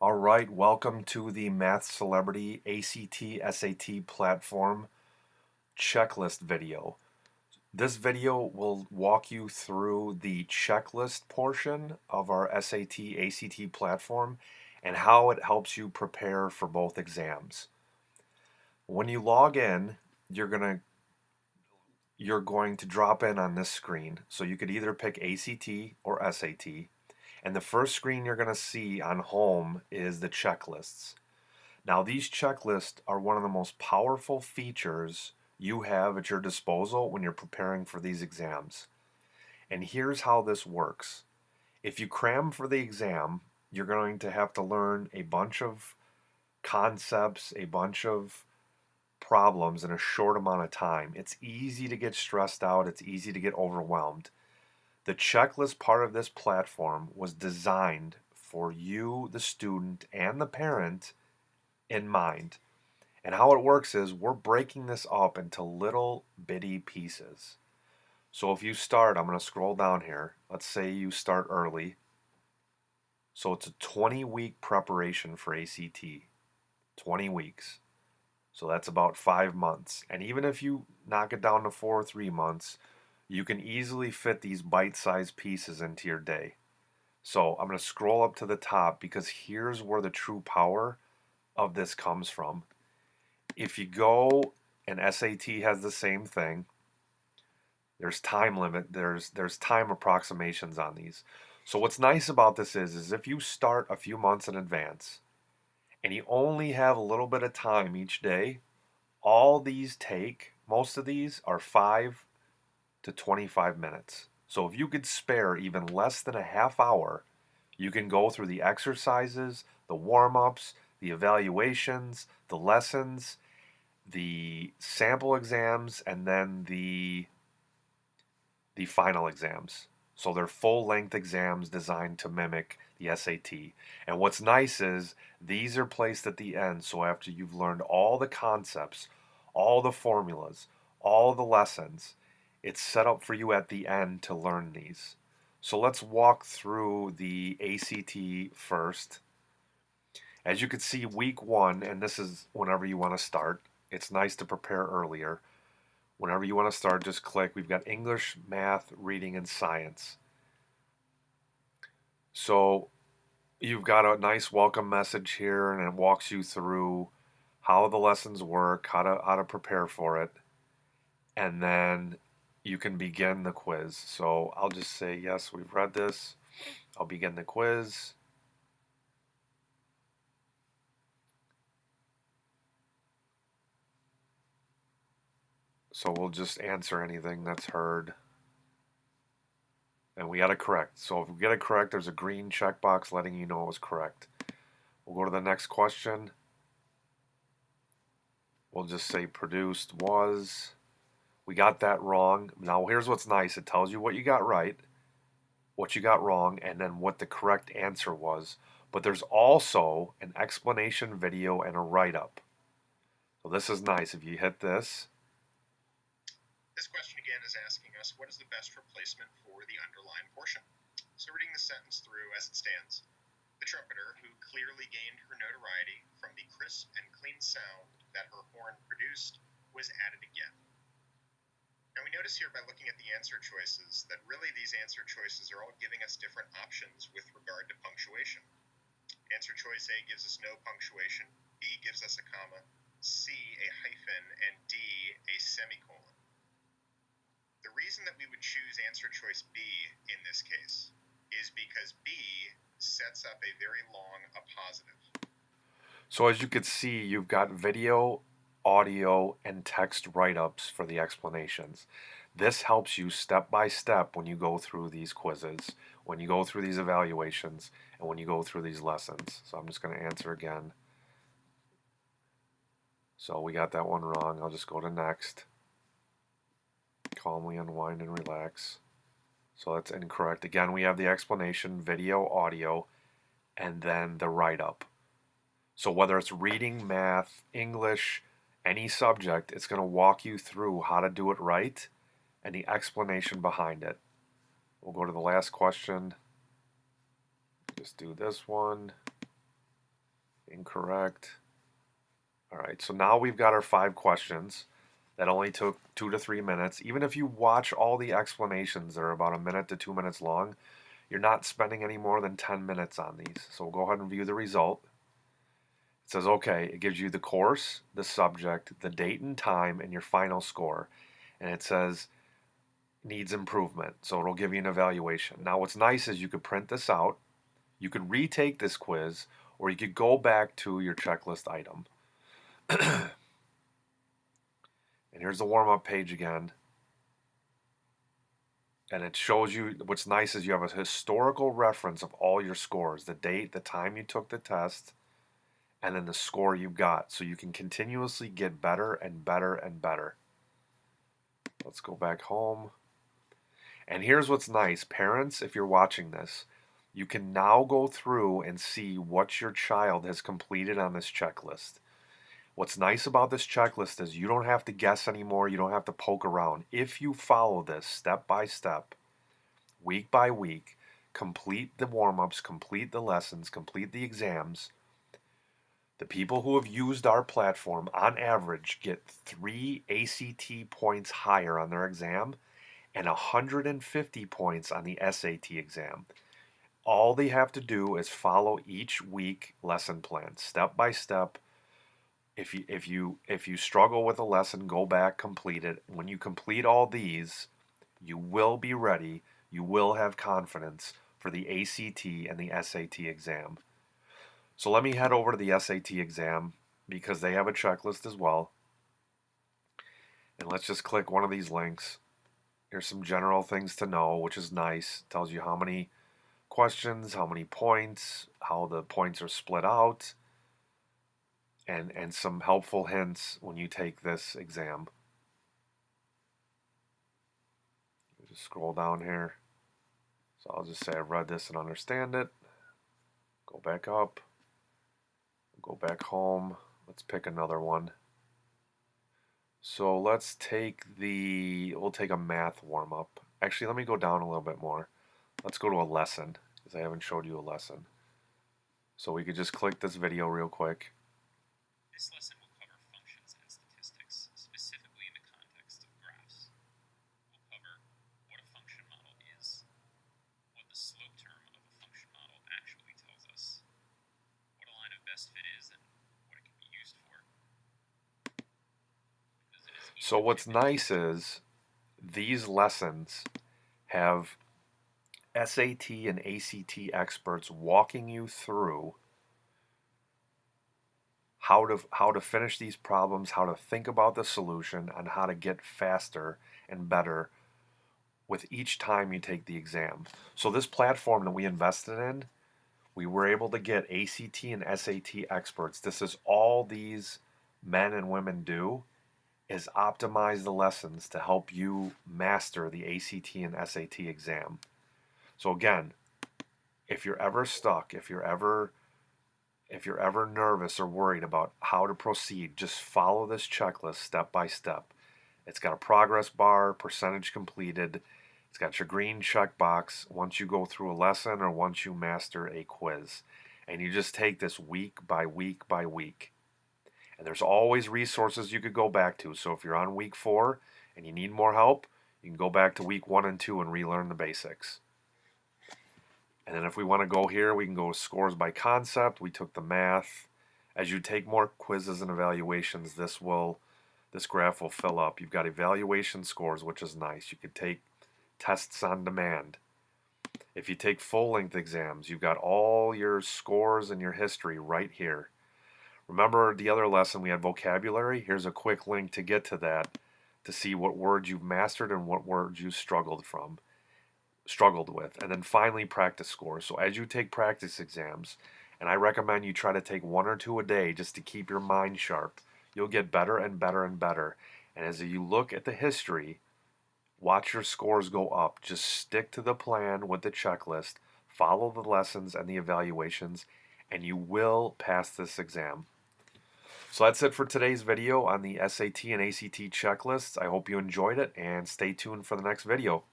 All right, welcome to the Math Celebrity ACT SAT platform checklist video. This video will walk you through the checklist portion of our SAT ACT platform and how it helps you prepare for both exams. When you log in, you're going to drop in on this screen. So you could either pick ACT or SAT. And the first screen you're going to see on home is the checklists. Now, these checklists are one of the most powerful features you have at your disposal when you're preparing for these exams. And here's how this works. If you cram for the exam, you're going to have to learn a bunch of concepts, a bunch of problems in a short amount of time. It's easy to get stressed out, it's easy to get overwhelmed. The checklist part of this platform was designed for you, the student, and the parent in mind. And how it works is we're breaking this up into little bitty pieces. So if you start, I'm going to scroll down here. Let's say you start early. So it's a 20-week preparation for ACT. 20 weeks. So that's about 5 months. And even if you knock it down to 4 or 3 months, you can easily fit these bite-sized pieces into your day. So I'm going to scroll up to the top because here's where the true power of this comes from. If you go, and SAT has the same thing, there's time limit, there's time approximations on these. So what's nice about this is if you start a few months in advance and you only have a little bit of time each day, most of these are 5 to 25 minutes. So if you could spare even less than a half hour, you can go through the exercises, the warm-ups, the evaluations, the lessons, the sample exams, and then the final exams. So they're full-length exams designed to mimic the SAT. And what's nice is these are placed at the end. So after you've learned all the concepts, all the formulas, all the lessons, it's set up for you at the end to learn these. So let's walk through the ACT first. As you can see, week 1, and this is whenever you want to start, it's nice to prepare earlier. Whenever you want to start, just click. We've got English, math, reading, and science. So you've got a nice welcome message here, and it walks you through how the lessons work, how to prepare for it, and then you can begin the quiz. So I'll just say, yes, we've read this. I'll begin the quiz. So we'll just answer anything that's heard. And we got it correct. So if we get it correct, there's a green checkbox letting you know it was correct. We'll go to the next question. We'll just say produced was. We got that wrong. Now here's what's nice. It tells you what you got right, what you got wrong, and then what the correct answer was. But there's also an explanation video and a write-up. So this is nice. If you hit this. This question again is asking us, what is the best replacement for the underlined portion? So reading the sentence through as it stands, the trumpeter, who clearly gained her notoriety from the crisp and clean sound that her horn produced, was added again. Now we notice here by looking at the answer choices that really these answer choices are all giving us different options with regard to punctuation. Answer choice A gives us no punctuation, B gives us a comma, C a hyphen, and D a semicolon. The reason that we would choose answer choice B in this case is because B sets up a very long appositive. So as you can see, you've got video, audio, and text write-ups for the explanations. This helps you step by step when you go through these quizzes, when you go through these evaluations, and when you go through these lessons. So I'm just going to answer again. So we got that one wrong. I'll just go to next. Calmly unwind and relax. So that's incorrect. Again, we have the explanation, video, audio, and then the write-up. So whether it's reading, math, English, any subject, it's going to walk you through how to do it right and the explanation behind it. We'll go to the last question. Just do this one. Incorrect. All right, so now we've got our 5 questions that only took 2 to 3 minutes. Even if you watch all the explanations that are about a minute to 2 minutes long, you're not spending any more than 10 minutes on these. So we'll go ahead and view the result. It says, okay, it gives you the course, the subject, the date and time, and your final score. And it says, needs improvement. So it'll give you an evaluation. Now what's nice is you could print this out, you could retake this quiz, or you could go back to your checklist item. And here's the warm-up page again. And it shows you, what's nice is you have a historical reference of all your scores, the date, the time you took the test, and then the score you got. So you can continuously get better and better and better. Let's go back home. And here's what's nice, parents, if you're watching this, you can now go through and see what your child has completed on this checklist. What's nice about this checklist is you don't have to guess anymore, you don't have to poke around. If you follow this step by step, week by week, complete the warm-ups, complete the lessons, complete the exams, the people who have used our platform on average get 3 ACT points higher on their exam and 150 points on the SAT exam. All they have to do is follow each week lesson plan, step by step. If you struggle with a lesson, go back, complete it. When you complete all these, you will be ready. You will have confidence for the ACT and the SAT exam. So let me head over to the SAT exam because they have a checklist as well. And let's just click one of these links. Here's some general things to know, which is nice. It tells you how many questions, how many points, how the points are split out, and some helpful hints when you take this exam. Just scroll down here. So I'll just say I've read this and understand it. Go back up. Go back home. Let's pick another one. So let's take we'll take a math warm-up. Actually, let me go down a little bit more. Let's go to a lesson, because I haven't showed you a lesson. So we could just click this video real quick. This lesson will cover functions and statistics, specifically in the context of graphs. We'll cover what a function model is, what the slope term of a function model actually tells us, what a line of best fit is, and what it can be used for. So what's nice is these lessons have SAT and ACT experts walking you through how to finish these problems, how to think about the solution, and how to get faster and better with each time you take the exam. So this platform that we invested in, we were able to get ACT and SAT experts. This is all these men and women do, is optimize the lessons to help you master the ACT and SAT exam. So again, if you're ever stuck, if you're ever nervous or worried about how to proceed, just follow this checklist step by step. It's got a progress bar, percentage completed. It's got your green checkbox once you go through a lesson or once you master a quiz. And you just take this week by week by week. And there's always resources you could go back to. So if you're on week 4 and you need more help, you can go back to week 1 and 2 and relearn the basics. And then if we want to go here, we can go scores by concept. We took the math. As you take more quizzes and evaluations, this graph will fill up. You've got evaluation scores, which is nice. You could take tests on demand. If you take full-length exams, you've got all your scores and your history right here. Remember the other lesson we had vocabulary? Here's a quick link to get to that, to see what words you've mastered and what words you struggled with. And then finally, practice scores. So as you take practice exams, and I recommend you try to take 1 or 2 a day just to keep your mind sharp, you'll get better and better and better. And as you look at the history, watch your scores go up. Just stick to the plan with the checklist, follow the lessons and the evaluations, and you will pass this exam. So that's it for today's video on the SAT and ACT checklists. I hope you enjoyed it, and stay tuned for the next video.